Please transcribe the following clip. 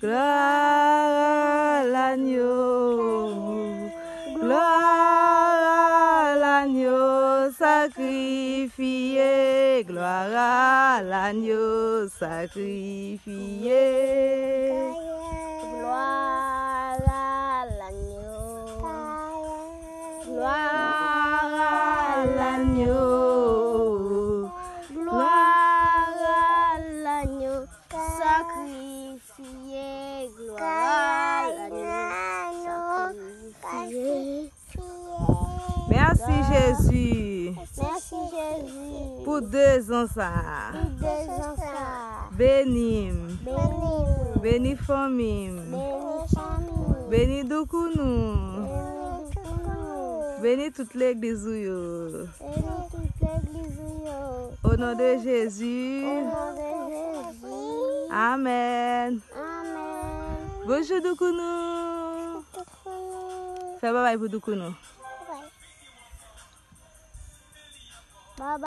Gloire à l'agneau, gloire à l'agneau sacrifié, gloire à l'agneau sacrifié. Gloire à l'agneau. Gloire à l'agneau, Gloire à l'agneau sacrifié. Gloire à l'agneau sacrifié. merci Jésus Merci Jésus. pour 2 ans ça. Pour 2 ans ça. Béni, Bénis-nous. béni famille, Bénis famille. béni Doukounou, Bénis tout. béni toute l'église. Bénis toute l'église. Au nom de Jésus, Au nom de Jésus. Amen. Amen. Bonjour Doukounou. Fais bye bye pour Doukounou. Bye bye.